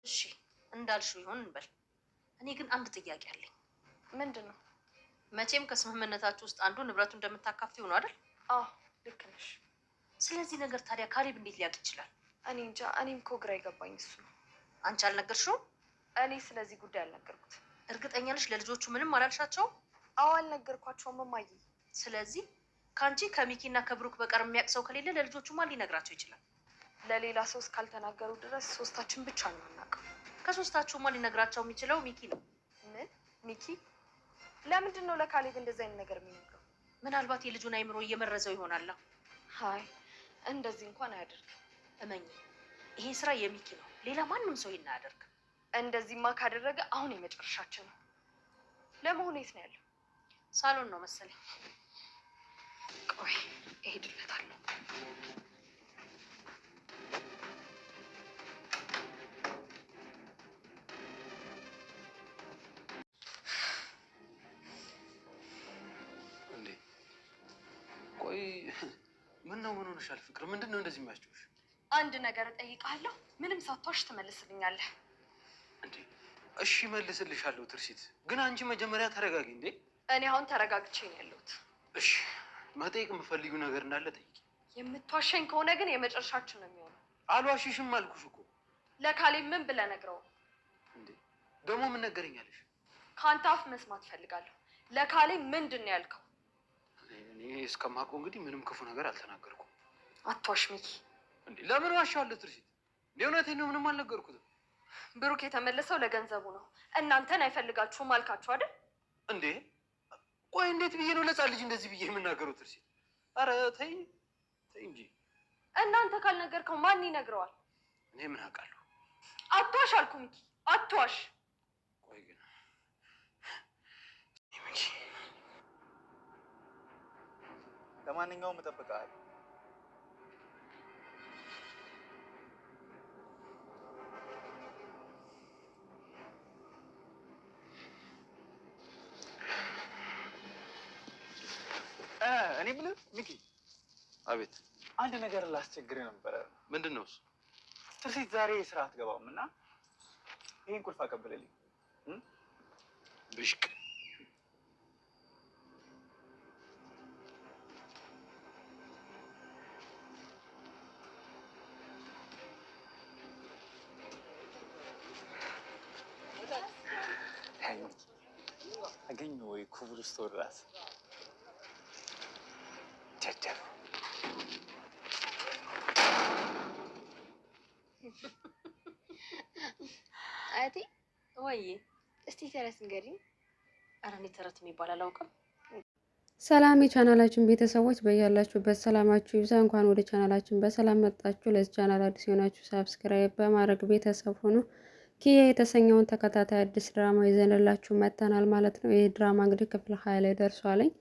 እሺ እንዳልሽው ይሆን እንበል። እኔ ግን አንድ ጥያቄ አለኝ። ምንድነው? መቼም ከስምምነታችሁ ውስጥ አንዱ ንብረቱ እንደምታካፍዩ ነው አይደል? አዎ ልክ ነሽ። ስለዚህ ነገር ታዲያ ካሌብ እንዴት ሊያውቅ ይችላል? እኔ እንጃ። እኔም እኮ ግራ የገባኝ እሱ ነው። አንቺ አልነገርሽውም? እኔ ስለዚህ ጉዳይ አልነገርኩት። እርግጠኛ ነሽ ለልጆቹ ምንም አላልሻቸውም? አዎ አልነገርኳቸውም እማዬ። ስለዚህ ከአንቺ ከሚኪና ከብሩክ በቀር የሚያውቅ ሰው ከሌለ ለልጆቹ ማን ሊነግራቸው ይችላል? ለሌላ ሰው እስካልተናገሩ ድረስ ሶስታችን ብቻ ነው የምናውቀው። ከሶስታችሁ ማን ሊነግራቸው የሚችለው ሚኪ ነው። ምን? ሚኪ? ለምንድን ነው ለካሌብ እንደዚህ አይነት ነገር የሚነግረው? ምናልባት የልጁን አይምሮ እየመረዘው ይሆናል። አይ እንደዚህ እንኳን አያደርግም። እመኝ፣ ይሄ ስራ የሚኪ ነው። ሌላ ማንም ሰው ይሄን አያደርግም። እንደዚህማ ካደረገ አሁን የመጨረሻችን ነው። ለመሆኑ የት ነው ያለው? ሳሎን ነው መሰለኝ። ቆይ እሄድለታለሁ። ቆይ ምን ነው? ምን ሆነሻል ፍቅር? ምንድን ነው እንደዚህ የሚያስጨውሽ? አንድ ነገር እጠይቅሃለሁ፣ ምንም ሳትዋሽ ትመልስልኛለህ። እንዴ እሺ መልስልሻለሁ ትርሲት፣ ግን አንቺ መጀመሪያ ተረጋጊ። እንዴ እኔ አሁን ተረጋግቼ ነው ያለሁት። እሺ መጠየቅ የምፈልጊው ነገር እንዳለ ጠይቂ። የምትዋሸኝ ከሆነ ግን የመጨረሻችን ነው የሚሆነው። አልዋሽሽም አልኩሽ እኮ። ለካሌብ ምን ብለህ ነግረው? እንዴ ደግሞ ምን ነገረኛለሽ? ከአንተ አፍ መስማት ፈልጋለሁ። ለካሌብ ምንድን ነው ያልከው? እኔ እስከማውቀው እንግዲህ ምንም ክፉ ነገር አልተናገርኩም። አትዋሽ ሚኪ። እንዴ ለምን ዋሻለሁ ትርሲት? እንዴ እውነቴን ነው፣ ምንም አልነገርኩትም። ብሩክ የተመለሰው ለገንዘቡ ነው። እናንተን አይፈልጋችሁም አልካችሁ አይደል? እንዴ ቆይ እንዴት ብዬ ነው ለጻ ልጅ እንደዚህ ብዬ የምናገረው ትርሲት? አረ ተይ ተይ እንጂ። እናንተ ካልነገርከው ማን ይነግረዋል? እኔ ምን አውቃለሁ? አትዋሽ አልኩ ሚኪ፣ አትዋሽ። ቆይ ግን ለማንኛውም እጠብቅሃለሁ። እኔ የምልህ ሚኪ። አቤት። አንድ ነገር ላስቸግርህ ነበረ። ምንድን ነው እሱ? ትርሲት ዛሬ ስራ አትገባም እና ይህን ቁልፍ አቀብልልኝ። ብሽቅ አገኘ ወይ ክቡር ስቶር ራስ ቸቸር አያቴ ወይ እስቲ ተረት ንገሪኝ። ኧረ እኔ ተረት የሚባል አላውቅም። ሰላም የቻናላችን ቤተሰቦች በያላችሁበት ሰላማችሁ ይብዛ። እንኳን ወደ ቻናላችን በሰላም መጣችሁ። ለዚህ ቻናል አዲስ የሆናችሁ ሳብስክራይብ በማድረግ ቤተሰብ ሆኑ። ኪያ የተሰኘውን ተከታታይ አዲስ ድራማ ይዘንላችሁ መጥተናል ማለት ነው። ይህ ድራማ እንግዲህ ክፍል 20 ላይ ደርሷለኝ።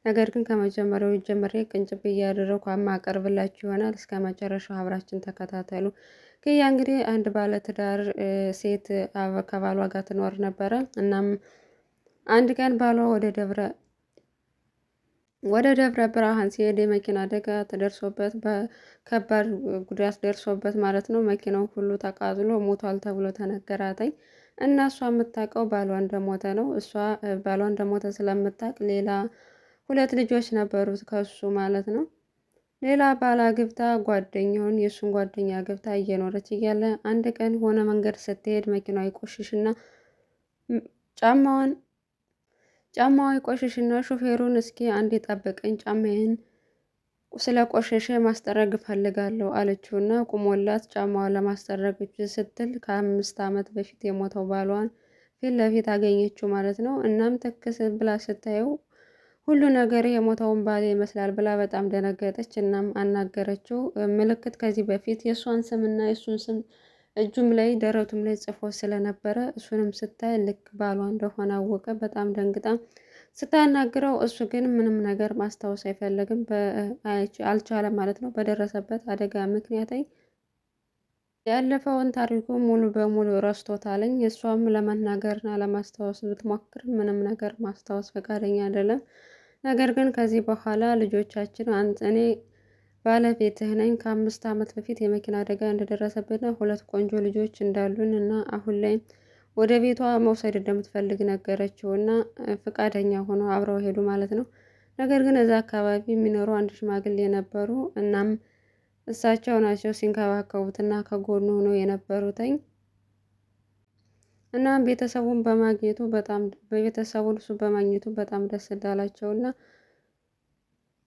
ነገር ግን ከመጀመሪያው ጀምሬ ቅንጭብ እያደረኩ አማቀርብላችሁ ይሆናል። እስከ መጨረሻው አብራችን ተከታተሉ። ኪያ እንግዲህ አንድ ባለትዳር ሴት ከባሏ ጋር ትኖር ነበረ። እናም አንድ ቀን ባሏ ወደ ደብረ ብርሃን ሲሄድ የመኪና አደጋ ተደርሶበት በከባድ ጉዳት ደርሶበት ማለት ነው። መኪናው ሁሉ ተቃጥሎ ሞቷል ተብሎ ተነገራተኝ እና እሷ የምታውቀው ባሏ እንደሞተ ነው። እሷ ባሏ እንደሞተ ስለምታውቅ ሌላ 2 ልጆች ነበሩት ከሱ ማለት ነው። ሌላ ባል አግብታ ጓደኛውን የእሱን ጓደኛ አግብታ እየኖረች እያለ አንድ ቀን ሆነ መንገድ ስትሄድ መኪናዋ ይቆሽሽና ጫማዋ ይቆሽሽና ሹፌሩን እስኪ አንድ የጠበቀኝ ጫማዬን ስለቆሸሸ ማስጠረግ እፈልጋለሁ አለችውና ቁሞላት ጫማዋን ለማስጠረግ ስትል ከ5 ዓመት በፊት የሞተው ባሏን ፊት ለፊት አገኘችው ማለት ነው። እናም ትክስ ብላ ስታየው ሁሉ ነገር የሞተውን ባል ይመስላል ብላ በጣም ደነገጠች። እናም አናገረችው። ምልክት ከዚህ በፊት የእሷን ስምና የእሱን ስም እጁም ላይ ደረቱም ላይ ጽፎ ስለነበረ እሱንም ስታይ ልክ ባሏ እንደሆነ አወቀ። በጣም ደንግጣ ስታናግረው እሱ ግን ምንም ነገር ማስታወስ አይፈልግም፣ አልቻለም ማለት ነው። በደረሰበት አደጋ ምክንያት ያለፈውን ታሪኩ ሙሉ በሙሉ ረስቶታለኝ። እሷም ለመናገርና ለማስታወስ ብትሞክር ምንም ነገር ማስታወስ ፈቃደኛ አይደለም። ነገር ግን ከዚህ በኋላ ልጆቻችን እኔ ባለቤትህ ነኝ። ከ5 ዓመት በፊት የመኪና አደጋ እንደደረሰብን 2 ቆንጆ ልጆች እንዳሉን እና አሁን ላይ ወደ ቤቷ መውሰድ እንደምትፈልግ ነገረችው እና ፈቃደኛ ሆኖ አብረው ሄዱ ማለት ነው። ነገር ግን እዛ አካባቢ የሚኖሩ አንድ ሽማግሌ ነበሩ። እናም እሳቸው ናቸው ሲንከባከቡትና ከጎኑ ሆነው የነበሩትኝ። እናም ቤተሰቡን እሱ በማግኘቱ በጣም ደስ እንዳላቸው እና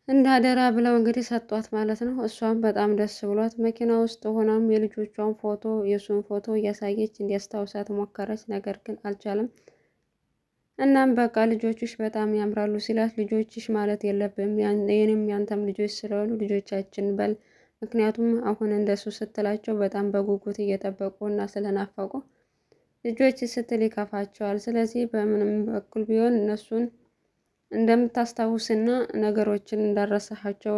እንዳደራ ብለው እንግዲህ ሰጧት ማለት ነው። እሷም በጣም ደስ ብሏት መኪና ውስጥ ሆናም የልጆቿን ፎቶ የእሱን ፎቶ እያሳየች እንዲያስታውሳት ሞከረች። ነገር ግን አልቻለም። እናም በቃ ልጆችሽ በጣም ያምራሉ ሲላት ልጆችሽ ማለት የለብም የኔም ያንተም ልጆች ስለሆኑ ልጆቻችን በል፣ ምክንያቱም አሁን እንደሱ ስትላቸው በጣም በጉጉት እየጠበቁ እና ስለናፈቁ ልጆች ስትል ይከፋቸዋል። ስለዚህ በምንም በኩል ቢሆን እነሱን እንደምታስታውስና ነገሮችን እንዳረሳሃቸው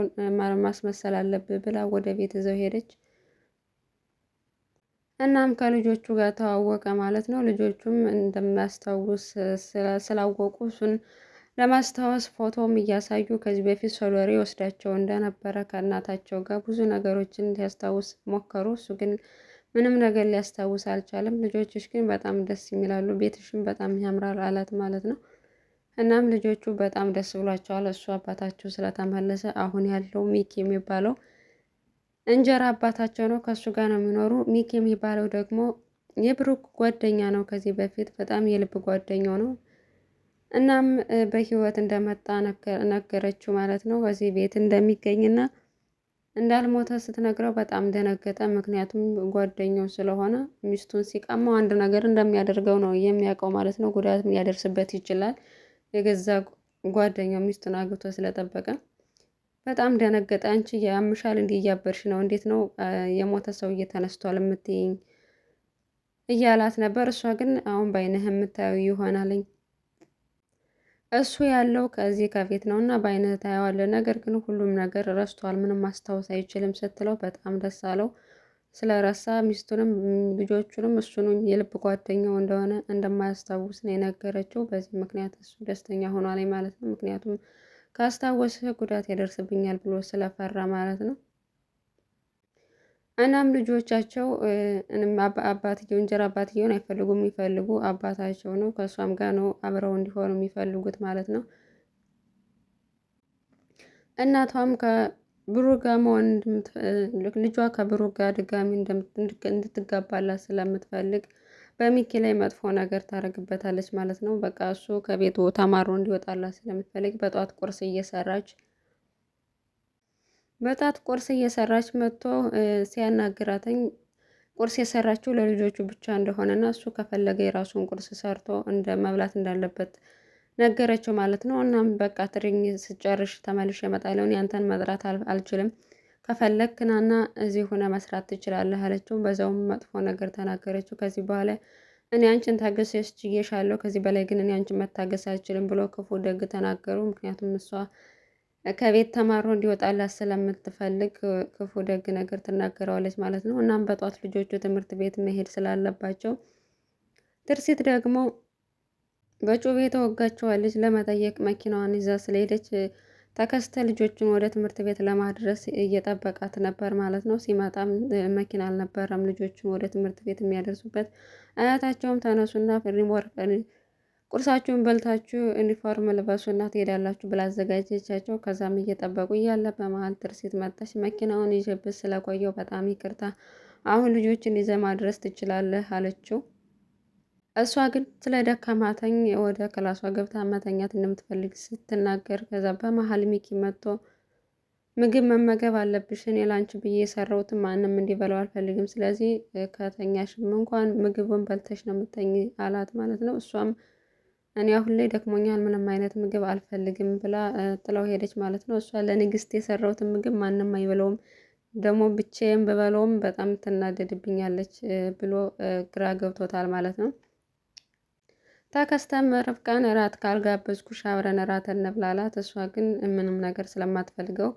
ማስመሰል አለብህ ብላ ወደ ቤት ይዘው ሄደች። እናም ከልጆቹ ጋር ተዋወቀ ማለት ነው። ልጆቹም እንደሚያስታውስ ስላወቁ እሱን ለማስታወስ ፎቶም እያሳዩ ከዚህ በፊት ሶሎሬ ወስዳቸው እንደነበረ ከእናታቸው ጋር ብዙ ነገሮችን ሊያስታውስ ሞከሩ። እሱ ግን ምንም ነገር ሊያስታውስ አልቻለም። ልጆችሽ ግን በጣም ደስ የሚላሉ፣ ቤትሽም በጣም ያምራል አላት ማለት ነው። እናም ልጆቹ በጣም ደስ ብሏቸዋል እሱ አባታቸው ስለተመለሰ። አሁን ያለው ሚክ የሚባለው እንጀራ አባታቸው ነው፣ ከእሱ ጋር ነው የሚኖሩ። ሚክ የሚባለው ደግሞ የብሩክ ጓደኛ ነው። ከዚህ በፊት በጣም የልብ ጓደኛው ነው። እናም በህይወት እንደመጣ ነገረችው ማለት ነው። በዚህ ቤት እንደሚገኝና እንዳልሞተ ስትነግረው በጣም ደነገጠ። ምክንያቱም ጓደኛው ስለሆነ ሚስቱን ሲቀማው አንድ ነገር እንደሚያደርገው ነው የሚያውቀው ማለት ነው። ጉዳት ሊያደርስበት ይችላል። የገዛ ጓደኛው ሚስቱን አግብቶ ስለጠበቀ በጣም ደነገጠ። አንቺ ያምሻል እንዲህ እያበርሽ ነው፣ እንዴት ነው የሞተ ሰው እየተነስቷል የምትይኝ እያላት ነበር። እሷ ግን አሁን በአይንህ የምታየው ይሆናልኝ፣ እሱ ያለው ከዚህ ከቤት ነው እና በአይንህ ታየዋለህ፣ ነገር ግን ሁሉም ነገር ረስቷል፣ ምንም ማስታወስ አይችልም ስትለው በጣም ደስ አለው። ስለረሳ ሚስቱንም ልጆቹንም እሱንም የልብ ጓደኛው እንደሆነ እንደማያስታውስ ነው የነገረችው። በዚህ ምክንያት እሱ ደስተኛ ሆኗል ማለት ነው። ምክንያቱም ካስታወሰ ጉዳት ያደርስብኛል ብሎ ስለፈራ ማለት ነው። እናም ልጆቻቸው አባትየው እንጀራ አባትየውን አይፈልጉም፣ የሚፈልጉ አባታቸው ነው። ከእሷም ጋር ነው አብረው እንዲሆኑ የሚፈልጉት ማለት ነው። እናቷም ከብሩክ ጋር መሆን ልጇ ከብሩክ ጋር ድጋሚ እንድትጋባላት ስለምትፈልግ በሚኪ ላይ መጥፎ ነገር ታደርግበታለች ማለት ነው። በቃ እሱ ከቤቱ ተማሮ እንዲወጣላት ስለምትፈልግ በጧት ቁርስ እየሰራች መጥቶ ሲያናግራተኝ ቁርስ የሰራችው ለልጆቹ ብቻ እንደሆነና እሱ ከፈለገ የራሱን ቁርስ ሰርቶ እንደ መብላት እንዳለበት ነገረችው ማለት ነው። እናም በቃ ትሪኝ ስጨርሽ ተመልሼ እመጣለሁ፣ ያንተን መጥራት አልችልም፣ ከፈለግክ ናና እዚህ ሆነ መስራት ትችላለህ አለችው። በዛውም መጥፎ ነገር ተናገረችው። ከዚህ በኋላ እኔ አንቺን ታገሰሽ ችዬሻለሁ፣ ከዚህ በላይ ግን እኔ አንቺን መታገስ አልችልም ብሎ ክፉ ደግ ተናገሩ። ምክንያቱም እሷ ከቤት ተማሮ እንዲወጣላት ስለምትፈልግ ክፉ ደግ ነገር ትናገረዋለች ማለት ነው። እናም በጧት ልጆቹ ትምህርት ቤት መሄድ ስላለባቸው ትርሲት ደግሞ በጩቤ ተወጋቸዋለች ለመጠየቅ መኪናዋን ይዛ ስለሄደች ተከስተ ልጆቹን ወደ ትምህርት ቤት ለማድረስ እየጠበቃት ነበር ማለት ነው። ሲመጣም መኪና አልነበረም ልጆቹን ወደ ትምህርት ቤት የሚያደርሱበት። አያታቸውም ተነሱና ቁርሳችሁን በልታችሁ ዩኒፎርም ልበሱና ትሄዳላችሁ ብላ አዘጋጀቻቸው። ከዛም እየጠበቁ እያለ በመሀል ትርሲት መጣች። መኪናውን ይዤብህ ስለቆየው በጣም ይቅርታ፣ አሁን ልጆችን ይዘህ ማድረስ ትችላለህ አለችው። እሷ ግን ስለ ደከማተኝ ወደ ክላሷ ገብታ መተኛት እንደምትፈልግ ስትናገር ከዛ በመሀል ሚኪ መጥቶ ምግብ መመገብ አለብሽ፣ እኔ ላንቺ ብዬ የሰራሁትን ማንም እንዲበላው አልፈልግም፣ ስለዚህ ከተኛሽም እንኳን ምግቡን በልተሽ ነው የምተኝ አላት ማለት ነው። እሷም እኔ አሁን ላይ ደክሞኛል፣ ምንም አይነት ምግብ አልፈልግም ብላ ጥለው ሄደች ማለት ነው። እሷ ለንግስት የሰራሁትን ምግብ ማንም አይበለውም፣ ደግሞ ብቻዬን ብበለውም በጣም ትናደድብኛለች ብሎ ግራ ገብቶታል ማለት ነው። ተከስተም ርብቃን እራት ካልጋበዝኩሽ አብረን እራት እንብላላት። እሷ ግን ምንም ነገር ስለማትፈልገው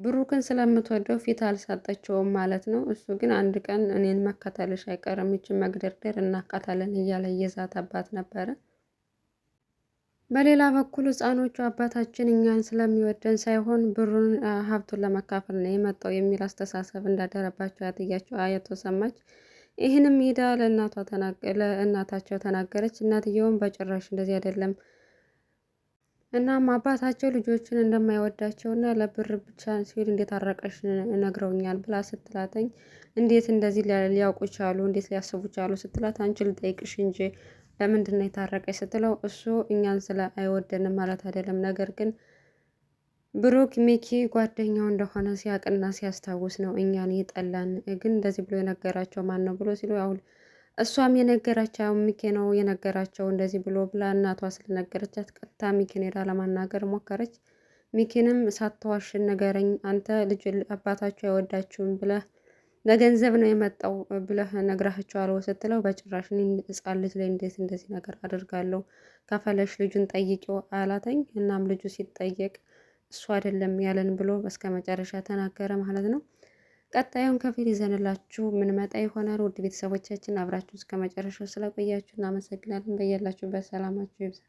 ብሩክን ስለምትወደው ፊት አልሰጠችውም ማለት ነው። እሱ ግን አንድ ቀን እኔን መከተልሽ አይቀርም፣ ይችን መግደርደር እናቃታለን እያለ እየዛተባት ነበረ። በሌላ በኩል ህፃኖቹ አባታችን እኛን ስለሚወደን ሳይሆን ብሩን ሀብቱን ለመካፈል ነው የመጣው የሚል አስተሳሰብ እንዳደረባቸው አያቶ ሰማች። ይህንም ሄዳ ለእናታቸው ተናገረች። እናትየውም በጭራሽ እንደዚህ አይደለም፣ እናም አባታቸው ልጆችን እንደማይወዳቸው እና ለብር ብቻ ሲል እንዴት አረቀሽ ነግረውኛል ብላ ስትላተኝ፣ እንዴት እንደዚህ ሊያውቁ ቻሉ? እንዴት ሊያስቡ ቻሉ? ስትላት፣ አንቺ ልጠይቅሽ እንጂ ለምንድን ነው የታረቀች ስትለው፣ እሱ እኛን ስለ አይወደንም ማለት አይደለም፣ ነገር ግን ብሩክ ሚኪ ጓደኛው እንደሆነ ሲያቅና ሲያስታውስ ነው እኛን ይጠላን። ግን እንደዚህ ብሎ የነገራቸው ማን ነው ብሎ ሲሉ፣ አሁን እሷም የነገራቸው ሚኪ ነው የነገራቸው እንደዚህ ብሎ ብላ እናቷ ስለነገረቻት ቀጥታ ሚኪን ሄዳ ለማናገር ሞከረች። ሚኪንም ሳትዋሽ ንገረኝ፣ አንተ ልጅ አባታቸው አይወዳችሁም ብለህ ለገንዘብ ነው የመጣው ብለህ ነግራቸዋለሁ ስትለው፣ በጭራሽ ህፃን ልጅ ላይ እንዴት እንደዚህ ነገር አድርጋለሁ? ከፈለሽ ልጁን ጠይቂው አላተኝ። እናም ልጁ ሲጠየቅ እሱ አይደለም ያለን ብሎ እስከ መጨረሻ ተናገረ ማለት ነው። ቀጣዩን ክፍል ይዘንላችሁ ምንመጣ ይሆናል። ውድ ቤተሰቦቻችን አብራችሁ እስከ መጨረሻው ስለቆያችሁ እናመሰግናለን። በያላችሁበት ሰላማችሁ ይብዛ።